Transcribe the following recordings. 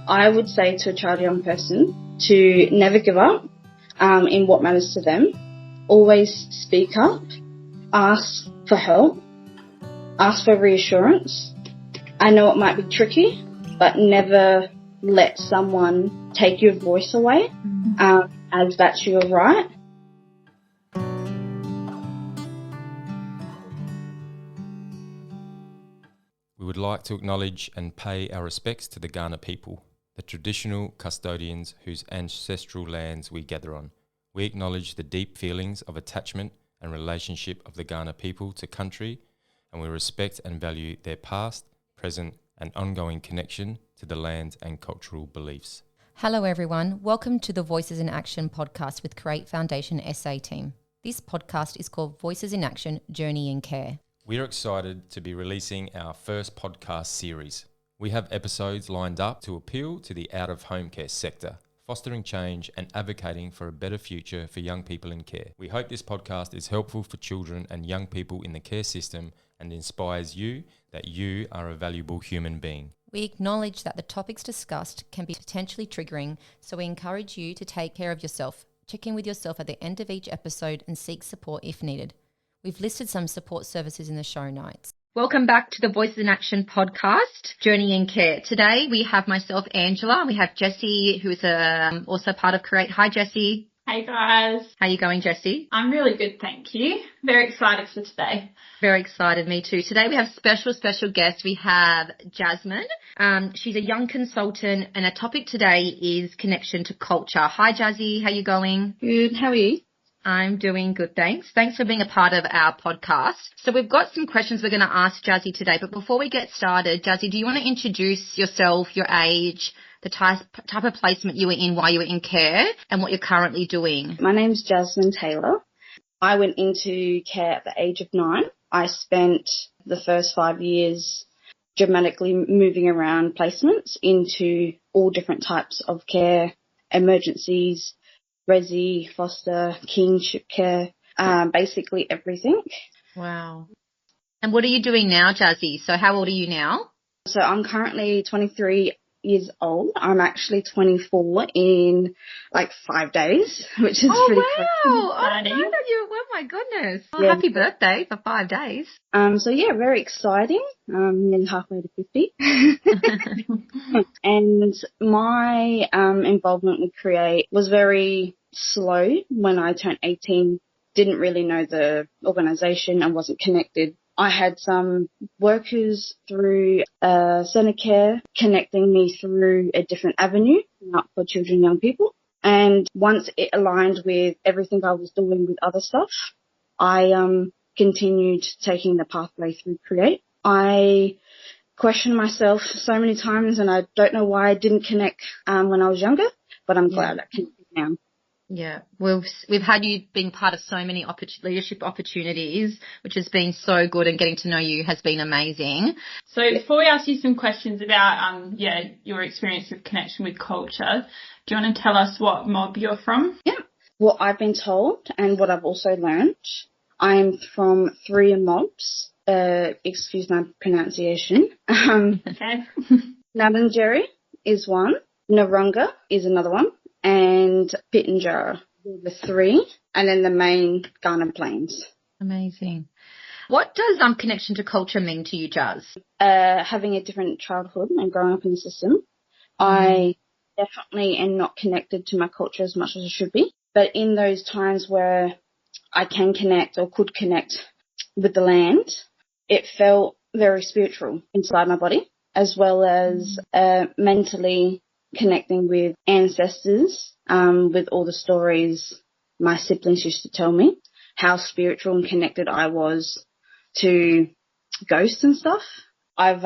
I would say to a child, young person, to never give up in what matters to them. Always speak up, ask for help, ask for reassurance. I know it might be tricky, but never let someone take your voice away, as that's your right. We would like to acknowledge and pay our respects to the Kaurna people, the traditional custodians whose ancestral lands we gather on. We acknowledge the deep feelings of attachment and relationship of the Kaurna people to country, and we respect and value their past, present and ongoing connection to the land and cultural beliefs. Hello everyone, welcome to the Voices in Action podcast with Create Foundation SA team. This podcast is called Voices in Action, Journey in Care. We are excited to be releasing our first podcast series. We have episodes lined up to appeal to the out-of-home care sector, fostering change and advocating for a better future for young people in care. We hope this podcast is helpful for children and young people in the care system and inspires you that you are a valuable human being. We acknowledge that the topics discussed can be potentially triggering, so we encourage you to take care of yourself. Check in with yourself at the end of each episode and seek support if needed. We've listed some support services in the show notes. Welcome back to the Voices in Action podcast, Journey in Care. Today we have myself, Angela, and we have Jessie, who is also part of Create. Hi, Jessie. Hey, guys. How are you going, Jessie? I'm really good, thank you. Very excited for today. Very excited, me too. Today we have special guest. We have Jasmine. She's a young consultant, and our topic today is connection to culture. Hi, Jazzy. How are you going? Good, how are you? I'm doing good, thanks. Thanks for being a part of our podcast. So we've got some questions we're going to ask Jazzy today, but before we get started, Jazzy, do you want to introduce yourself, your age, the type of placement you were in while you were in care, and what you're currently doing? My name's Jasmine Taylor. I went into care at the age of 9. I spent the first 5 years dramatically moving around placements into all different types of care, emergencies, resi, foster, kinship care, basically everything. Wow. And what are you doing now, Jazzy? So how old are you now? So I'm currently 23 years old. I'm actually 24 in like 5 days, which is pretty crazy. Oh my goodness. Well, yeah. Happy birthday for 5 days. So yeah, very exciting. Nearly halfway to 50. And my involvement with Create was very slow when I turned 18. Didn't really know the organisation and wasn't connected. I had some workers through Centre Care connecting me through a different avenue, not for children and young people. And once it aligned with everything I was doing with other stuff, I continued taking the pathway through Create. I questioned myself so many times, and I don't know why I didn't connect when I was younger, but I'm glad I connected now. Yeah, we've had you being part of so many leadership opportunities, which has been so good, and getting to know you has been amazing. So before we ask you some questions about your experience with connection with culture, do you want to tell us what mob you're from? Yeah, what I've been told and what I've also learned, I'm from 3 mobs. Excuse my pronunciation. Okay. Ngarrindjeri is one, Narunga is another one, and Pitjantjatjara were the 3, and then the main Kaurna Plains. Amazing. What does connection to culture mean to you, Jazz? Having a different childhood and growing up in the system, I definitely am not connected to my culture as much as I should be. But in those times where I can connect or could connect with the land, it felt very spiritual inside my body, as well as mentally connecting with ancestors, with all the stories my siblings used to tell me, how spiritual and connected I was to ghosts and stuff. I've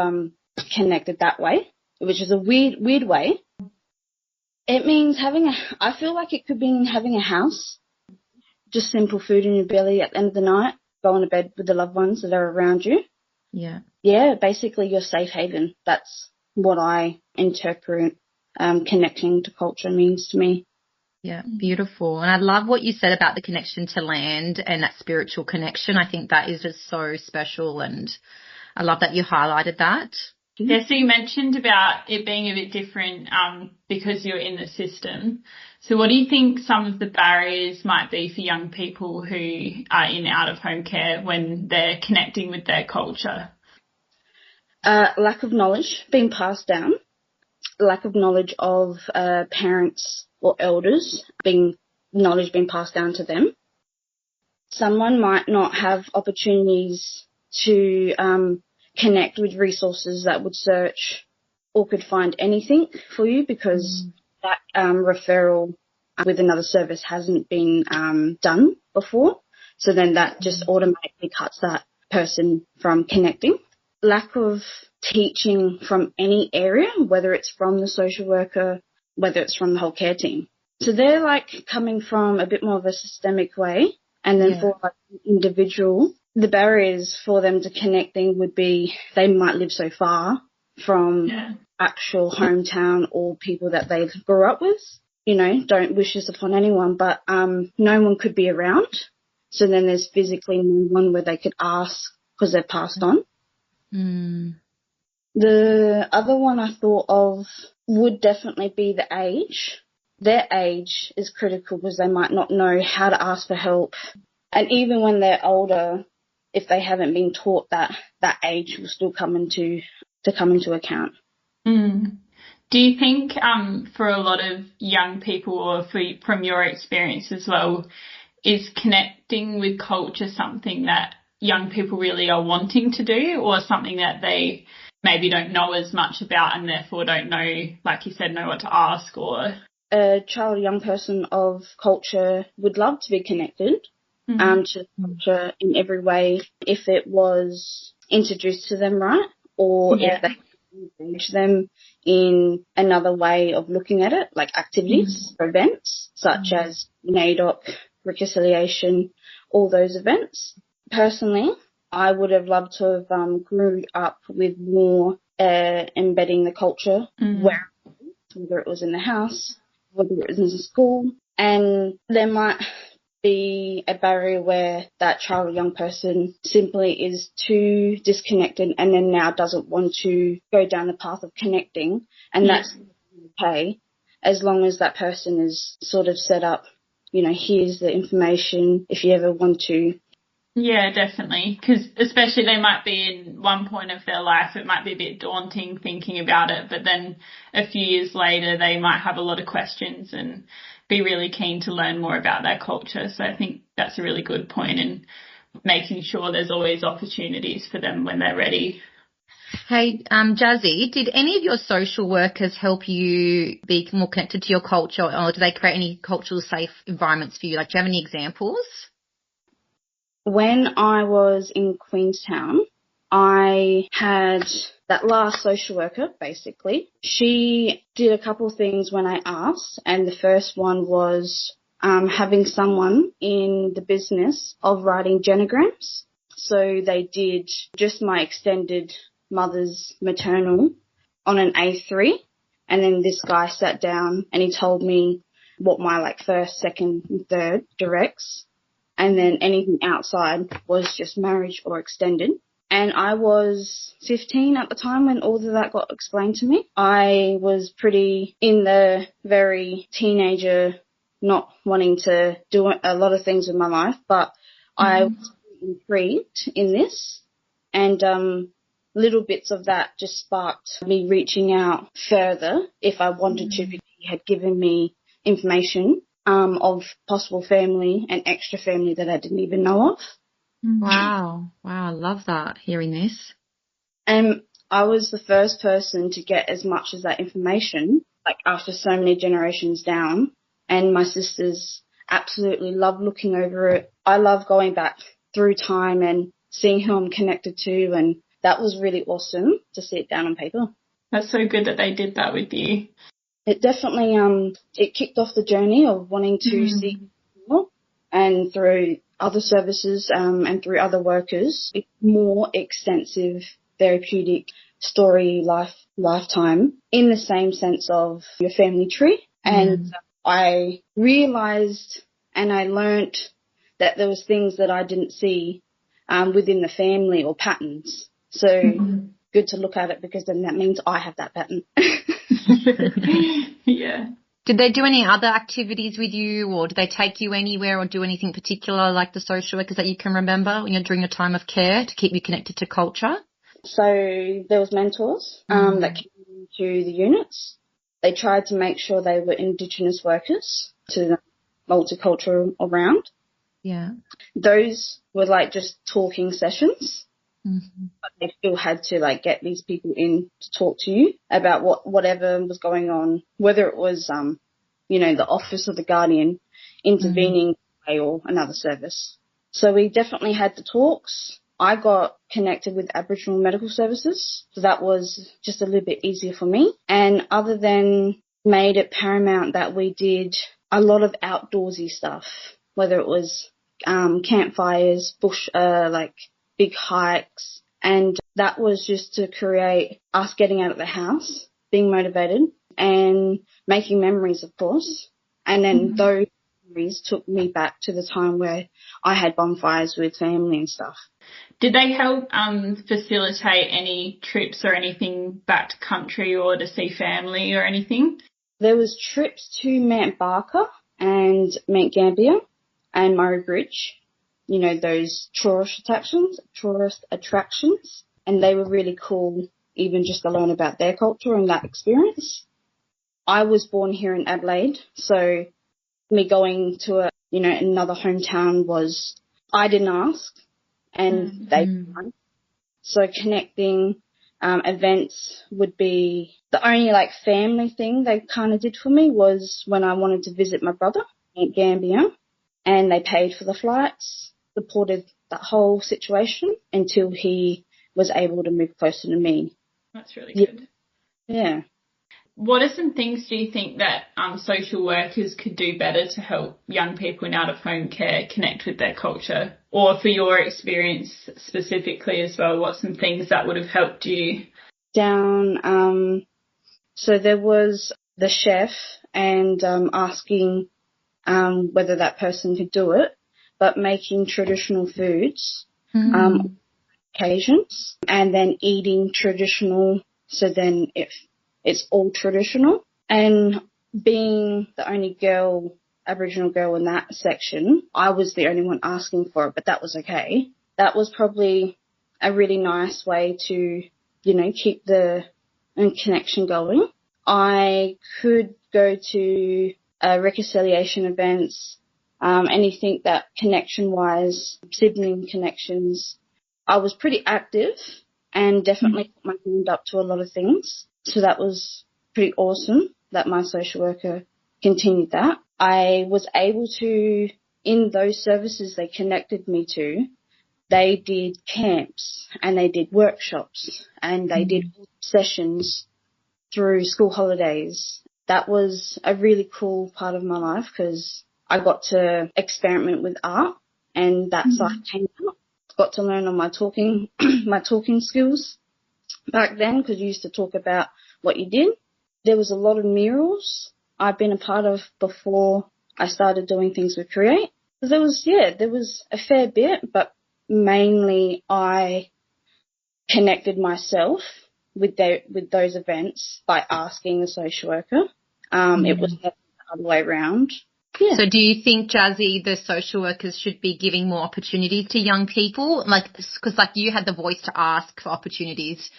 connected that way, which is a weird way. It means I feel like it could mean having a house, just simple food in your belly at the end of the night, going to bed with the loved ones that are around you. Yeah. Yeah, basically your safe haven. That's what I interpret connecting to culture means to me. Yeah, beautiful. And I love what you said about the connection to land and that spiritual connection. I think that is just so special, and I love that you highlighted that. Yeah, so you mentioned about it being a bit different because you're in the system. So what do you think some of the barriers might be for young people who are in out-of-home care when they're connecting with their culture? Lack of knowledge being passed down, lack of knowledge of parents or elders, knowledge being passed down to them. Someone might not have opportunities to connect with resources that would search or could find anything for you because that referral with another service hasn't been done before. So then that just automatically cuts that person from connecting. Lack of teaching from any area, whether it's from the social worker, whether it's from the whole care team. So they're like coming from a bit more of a systemic way. And then for like an individual, the barriers for them to connecting would be they might live so far from actual hometown or people that they grew up with. You know, don't wish this upon anyone, but no one could be around. So then there's physically no one where they could ask because they're passed on. The other one I thought of would definitely be the age. Their age is critical because they might not know how to ask for help. And even when they're older, if they haven't been taught that, that age will still come into account. Do you think for a lot of young people or from your experience as well, is connecting with culture something that young people really are wanting to do or something that they maybe don't know as much about and therefore don't know, like you said, know what to ask? Or a child or young person of culture would love to be connected to culture in every way if it was introduced to them right, or if they engage them in another way of looking at it, like activities or events such as NAIDOC, reconciliation, all those events. Personally, I would have loved to have grew up with more embedding the culture, whether it was in the house, whether it was in the school, and there might be a barrier where that child or young person simply is too disconnected and then now doesn't want to go down the path of connecting, and that's okay as long as that person is sort of set up, you know, here's the information if you ever want to. Yeah, definitely, because especially they might be in one point of their life, it might be a bit daunting thinking about it, but then a few years later they might have a lot of questions and be really keen to learn more about their culture. So I think that's a really good point in making sure there's always opportunities for them when they're ready. Hey, Jazzy, did any of your social workers help you be more connected to your culture, or do they create any cultural safe environments for you? Like, do you have any examples? When I was in Queenstown, I had that last social worker, basically. She did a couple of things when I asked, and the first one was having someone in the business of writing genograms. So they did just my extended mother's maternal on an A3, and then this guy sat down and he told me what my like first, second, and third directs, and then anything outside was just marriage or extended. And I was 15 at the time when all of that got explained to me. I was pretty in the very teenager, not wanting to do a lot of things with my life, but I was intrigued in this, and little bits of that just sparked me reaching out further if I wanted to, because he had given me information of possible family and extra family that I didn't even know of. Wow, I love that, hearing this. And I was the first person to get as much as that information, like after so many generations down, and my sisters absolutely love looking over it. I love going back through time and seeing who I'm connected to, and that was really awesome to see it down on paper. That's so good that they did that with you. It definitely it kicked off the journey of wanting to see more, and through other services and through other workers, it's more extensive therapeutic story lifetime in the same sense of your family tree. And I realised and I learnt that there was things that I didn't see within the family or patterns. So good to look at it, because then that means I have that pattern. Yeah. Did they do any other activities with you, or did they take you anywhere or do anything particular like the social workers that you can remember, during a time of care to keep you connected to culture? So there was mentors that came to the units. They tried to make sure they were Indigenous workers to the multicultural around. Yeah. Those were like just talking sessions. Mm-hmm. But they still had to like get these people in to talk to you about whatever was going on, whether it was the office of the guardian intervening or another service. So we definitely had the talks. I got connected with Aboriginal medical services, so that was just a little bit easier for me. And other than made it paramount that we did a lot of outdoorsy stuff, whether it was campfires, bush, like big hikes, and that was just to create us getting out of the house, being motivated, and making memories, of course. And then those memories took me back to the time where I had bonfires with family and stuff. Did they help facilitate any trips or anything back to country or to see family or anything? There was trips to Mount Barker and Mount Gambier and Murray Bridge, those tourist attractions, and they were really cool, even just to learn about their culture and that experience. I was born here in Adelaide, so me going to another hometown I didn't ask, and they didn't. So connecting events would be the only like family thing they kind of did for me was when I wanted to visit my brother in Gambia, and they paid for the flights, supported that whole situation until he was able to move closer to me. That's really good. Yeah. What are some things do you think that social workers could do better to help young people in out-of-home care connect with their culture? Or for your experience specifically as well, what's some things that would have helped you? So there was the chef and asking whether that person could do it, but making traditional foods occasions and then eating traditional, so then if it's all traditional. And being the only Aboriginal girl in that section, I was the only one asking for it, but that was okay. That was probably a really nice way to, keep the connection going. I could go to reconciliation events, anything that connection-wise, sibling connections. I was pretty active and definitely put my hand up to a lot of things. So that was pretty awesome that my social worker continued that. I was able to, in those services they connected me to, they did camps and they did workshops and they did sessions through school holidays. That was a really cool part of my life because I got to experiment with art, and that side came out. Got to learn on my talking skills back then, because you used to talk about what you did. There was a lot of murals I've been a part of before I started doing things with Create. There was a fair bit, but mainly I connected myself with those events by asking the social worker. It was the other way around. Yeah. So do you think, Jazzy, the social workers should be giving more opportunities to young people? Because you had the voice to ask for opportunities.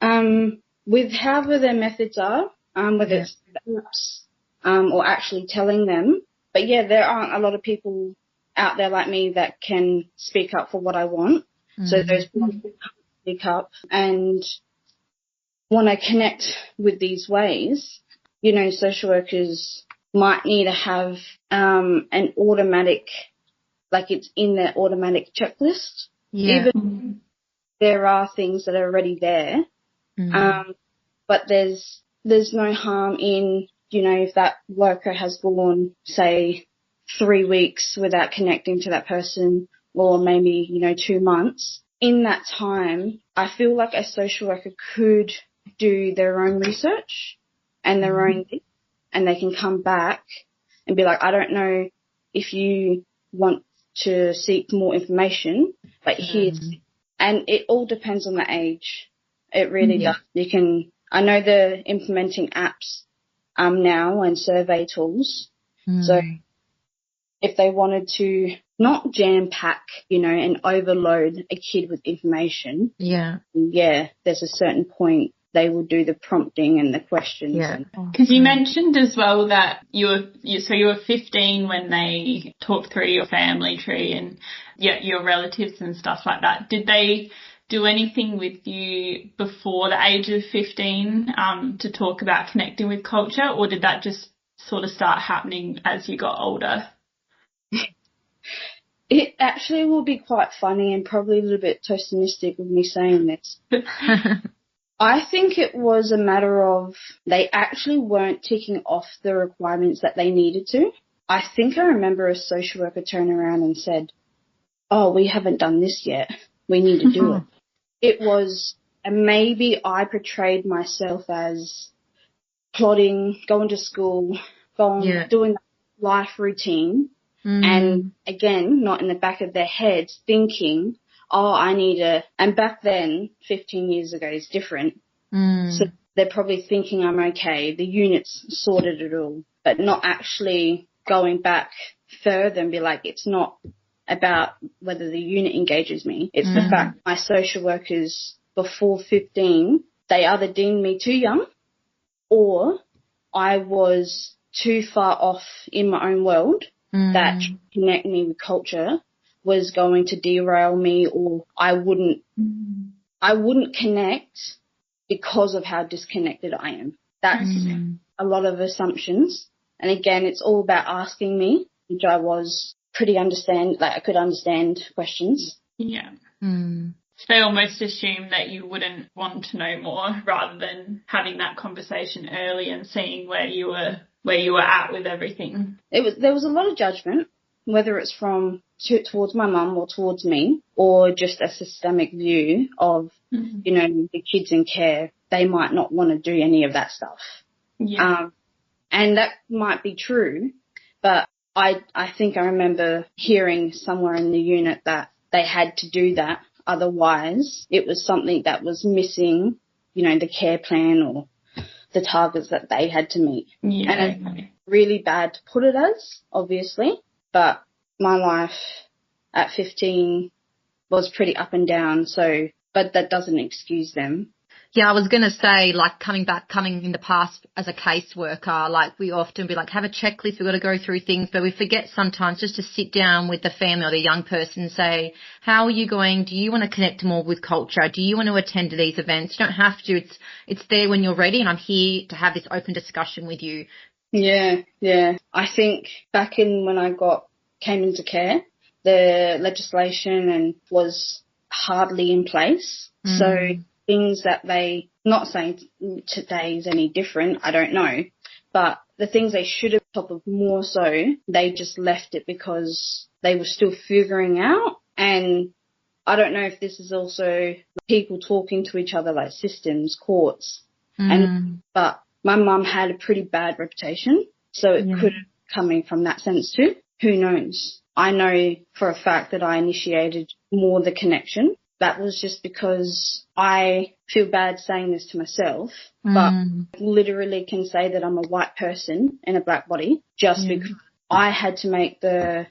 With however their methods are, whether it's apps, or actually telling them. But yeah, there aren't a lot of people out there like me that can speak up for what I want. So those people speak up and want to connect with these ways. Social workers might need to have an automatic, like it's in their automatic checklist. Yeah. Even there are things that are already there. But there's no harm in, if that worker has gone, say, 3 weeks without connecting to that person, or maybe, 2 months. In that time, I feel like a social worker could do their own research and their own thing, and they can come back and be like, I don't know if you want to seek more information, but here's, and it all depends on the age It really does. I know they're implementing apps now and survey tools. So if they wanted to not jam pack, and overload a kid with information, there's a certain point they will do the prompting and the questions. Yeah. Because you mentioned as well that you were 15 when they talked through your family tree and your relatives and stuff like that. Did they do anything with you before the age of 15 to talk about connecting with culture, or did that just sort of start happening as you got older? It actually will be quite funny and probably a little bit tokenistic of me saying this. I think it was a matter of they actually weren't ticking off the requirements that they needed to. I think I remember a social worker turn around and said, "Oh, we haven't done this yet. We need to do it." It was, and maybe I portrayed myself as plodding, going to school, doing life routine, and again, not in the back of their heads thinking, I need and back then, 15 years ago is different. So they're probably thinking I'm okay, the unit's sorted it all, but not actually going back further and be like, it's not about whether the unit engages me. It's the fact my social workers before 15, they either deemed me too young or I was too far off in my own world that connect me with culture was going to derail me, or I wouldn't connect because of how disconnected I am. That's a lot of assumptions. And again, it's all about asking me, which I was pretty I could understand questions. Yeah. They almost assume that you wouldn't want to know more rather than having that conversation early and seeing where you were at with everything. There was a lot of judgment, whether it's towards my mum or towards me, or just a systemic view of, the kids in care, they might not want to do any of that stuff. Yeah. And that might be true, but I think I remember hearing somewhere in the unit that they had to do that. Otherwise, it was something that was missing, the care plan or the targets that they had to meet. Yeah. And it's really bad to put it as, obviously, but my life at 15 was pretty up and down, but that doesn't excuse them. Yeah, I was going to say, coming in the past as a caseworker, we often be have a checklist, we've got to go through things, but we forget sometimes just to sit down with the family or the young person and say, how are you going? Do you want to connect more with culture? Do you want to attend to these events? You don't have to. It's there when you're ready, and I'm here to have this open discussion with you. Yeah. I think back in when I came into care, the legislation was hardly in place. So things that not saying today is any different, I don't know, but the things they should have top of more so, they just left it because they were still figuring out. And I don't know if this is also people talking to each other, like systems, courts. But my mum had a pretty bad reputation, so it could have coming from that sense too. Who knows? I know for a fact that I initiated more the connection. That was just because I feel bad saying this to myself, but literally can say that I'm a white person in a black body just because I had to make the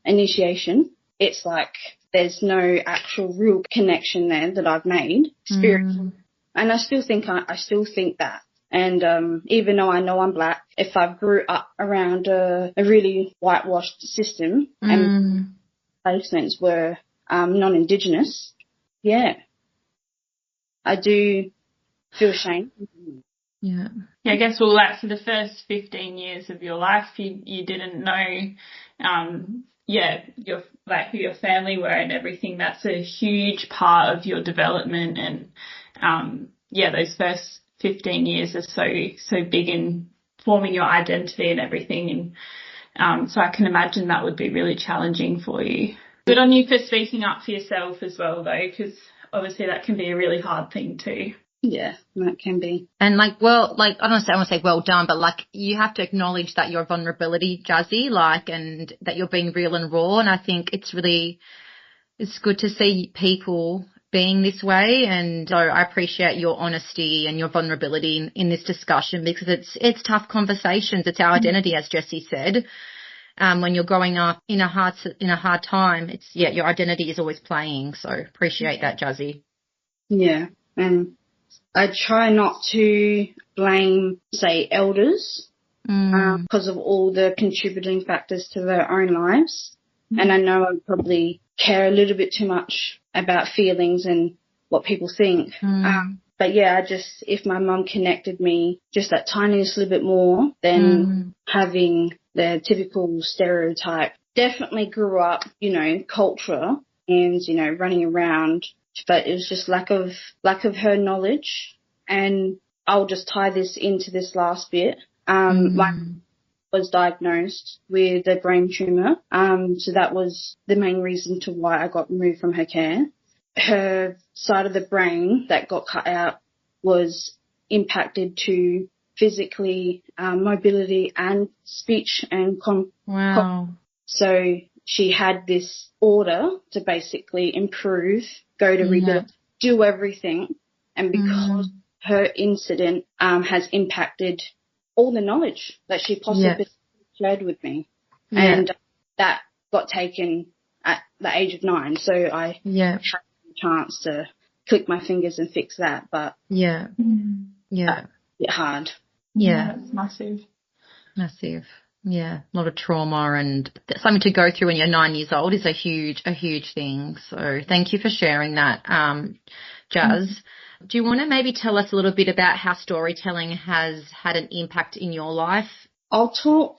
initiation. It's like there's no actual real connection there that I've made spiritually. And I still think that. And even though I know I'm black, if I grew up around a really whitewashed system and placements were non-Indigenous, I do feel shame. Yeah, I guess for the first 15 years of your life, you didn't know, who your family were and everything. That's a huge part of your development, and those first 15 years are so big in forming your identity and everything. And so I can imagine that would be really challenging for you. Good on you for speaking up for yourself as well, though, because obviously that can be a really hard thing too. Yeah, that can be. And I don't want to say well done, but you have to acknowledge that your vulnerability, Jazzy, and that you're being real and raw. And I think it's good to see people being this way. And so I appreciate your honesty and your vulnerability in this discussion, because it's tough conversations. It's our identity, as Jessie said. When you're growing up in a hard time, your identity is always playing. So appreciate that, Jazzy. Yeah, and I try not to blame, say, elders because of all the contributing factors to their own lives. And I know I probably care a little bit too much about feelings and what people think. But yeah, if my mum connected me just that tiniest little bit more than having the typical stereotype. Definitely grew up, culture and, running around, but it was just lack of her knowledge. And I'll just tie this into this last bit. Was diagnosed with a brain tumour. So that was the main reason to why I got removed from her care. Her side of the brain that got cut out was impacted to physically, mobility and speech and Wow. So she had this order to basically improve, go to rehab, do everything. And because her incident has impacted all the knowledge that she possibly shared with me. And that got taken at the age of 9. So I had a chance to click my fingers and fix that. But a bit hard. Yeah, it's massive. Massive. Yeah, a lot of trauma, and something to go through when you're 9 years old is a huge thing. So thank you for sharing that, Jazz. Do you want to maybe tell us a little bit about how storytelling has had an impact in your life? I'll talk.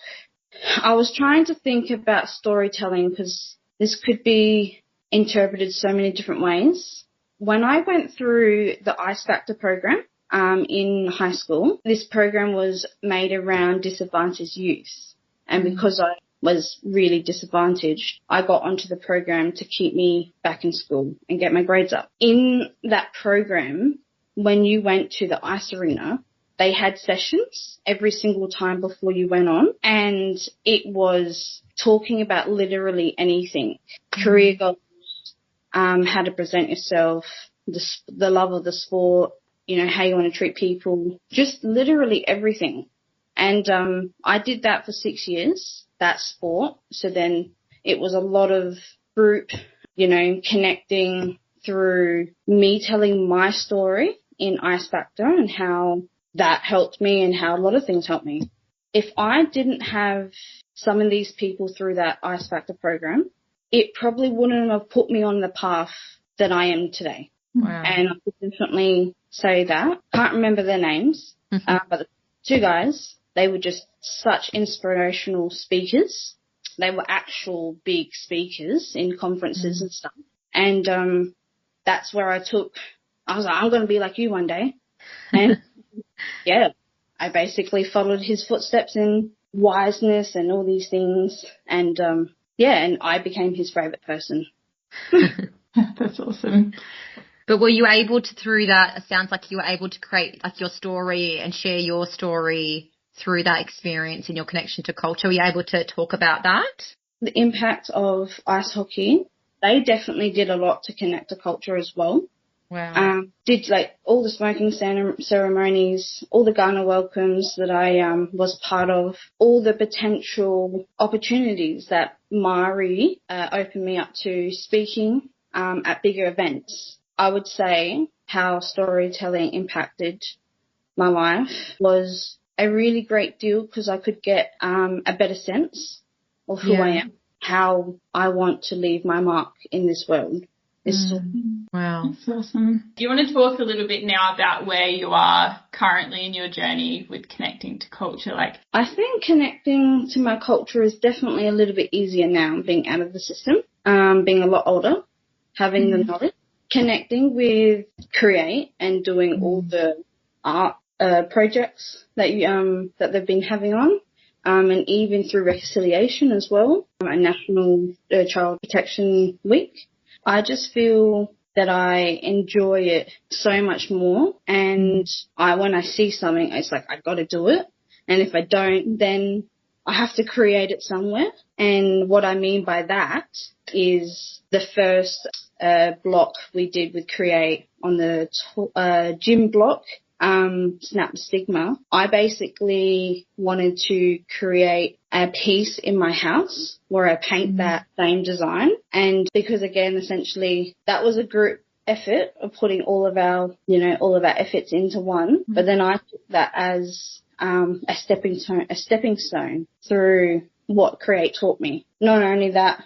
I was trying to think about storytelling because this could be interpreted so many different ways. When I went through the Ice Factor program in high school, this program was made around disadvantaged youth. And because I was really disadvantaged, I got onto the program to keep me back in school and get my grades up. In that program, when you went to the ice arena, they had sessions every single time before you went on, and it was talking about literally anything. Career goals, how to present yourself, the love of the sport, how you want to treat people, just literally everything. And I did that for 6 years, that sport. So then it was a lot of group, connecting through me telling my story in Ice Factor and how that helped me and how a lot of things helped me. If I didn't have some of these people through that Ice Factor program, it probably wouldn't have put me on the path that I am today. Wow. And I could definitely say that. Can't remember their names, but the 2 guys, they were just such inspirational speakers. They were actual big speakers in conferences and stuff. And that's where I was like, I'm going to be like you one day. And I basically followed his footsteps in wiseness and all these things. And and I became his favourite person. That's awesome. But were you able to, through that, it sounds like you were able to create like your story and share your story through that experience and your connection to culture? Were you able to talk about that? The impact of ice hockey, they definitely did a lot to connect to culture as well. Wow. Did like all the smoking ceremonies, all the Ghana welcomes that I was part of, all the potential opportunities that Māori opened me up to speaking at bigger events. I would say how storytelling impacted my life was a really great deal because I could get a better sense of who I am, how I want to leave my mark in this world. Wow. That's awesome. Do you want to talk a little bit now about where you are currently in your journey with connecting to culture? I think connecting to my culture is definitely a little bit easier now, being out of the system, being a lot older, having the knowledge, connecting with Create and doing all the art projects that they've been having on, and even through reconciliation as well, a National Child Protection Week. I just feel that I enjoy it so much more, and when I see something, it's like I got to do it, and if I don't, then I have to create it somewhere. And what I mean by that is the first block we did with Create on the gym block, Snap the Stigma. I basically wanted to create a piece in my house where I paint that same design. And because, again, essentially that was a group effort of putting all of our efforts into one. But then I took that as a stepping stone through what Create taught me. Not only that,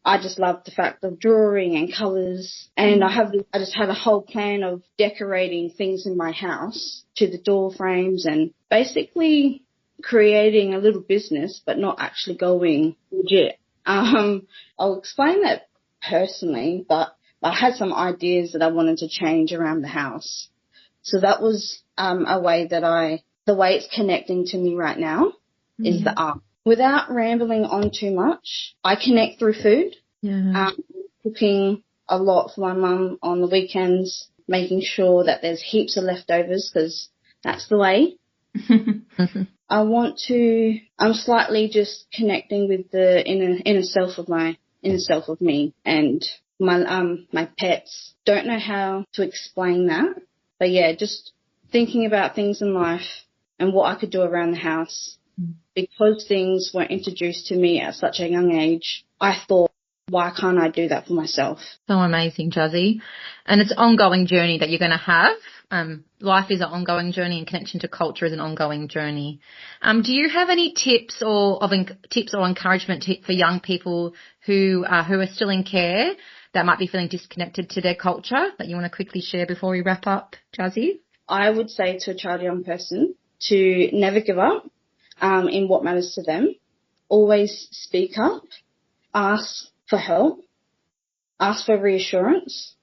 I just loved the fact of drawing and colours, and I just had a whole plan of decorating things in my house to the door frames and basically creating a little business, but not actually going legit. I'll explain that personally, but I had some ideas that I wanted to change around the house. So that was a way that the way it's connecting to me right now is the art. Without rambling on too much, I connect through food. Cooking a lot for my mum on the weekends, making sure that there's heaps of leftovers because that's the way. I'm slightly just connecting with the inner self of me and my pets. Don't know how to explain that, but yeah, just thinking about things in life and what I could do around the house. Because things were introduced to me at such a young age, I thought, why can't I do that for myself? So amazing, Jazzy. And it's an ongoing journey that you're going to have. Life is an ongoing journey and connection to culture is an ongoing journey. Do you have any tips or encouragement for young people who are still in care that might be feeling disconnected to their culture that you want to quickly share before we wrap up, Jazzy? I would say to a child, young person, to never give up. In what matters to them. Always speak up, ask for help, ask for reassurance.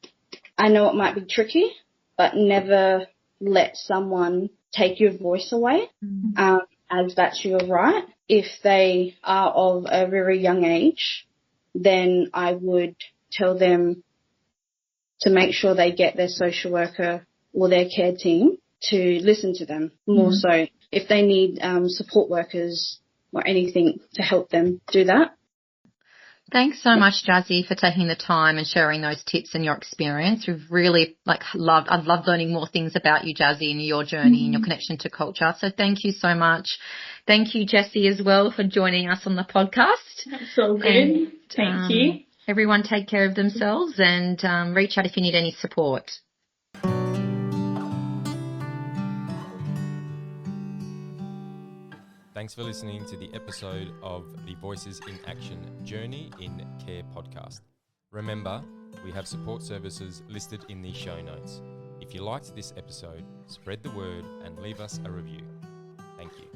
I know it might be tricky, but never let someone take your voice away, as that's your right. If they are of a very young age, then I would tell them to make sure they get their social worker or their care team to listen to them more so. If they need support workers or anything to help them do that. Thanks so much, Jazzy, for taking the time and sharing those tips and your experience. We've really I've loved learning more things about you, Jazzy, and your journey and your connection to culture. So thank you so much. Thank you, Jessie, as well, for joining us on the podcast. That's all good. And, thank you. Everyone take care of themselves and reach out if you need any support. Thanks for listening to the episode of the Voices in Action Journey in Care podcast. Remember, we have support services listed in the show notes. If you liked this episode, spread the word and leave us a review. Thank you.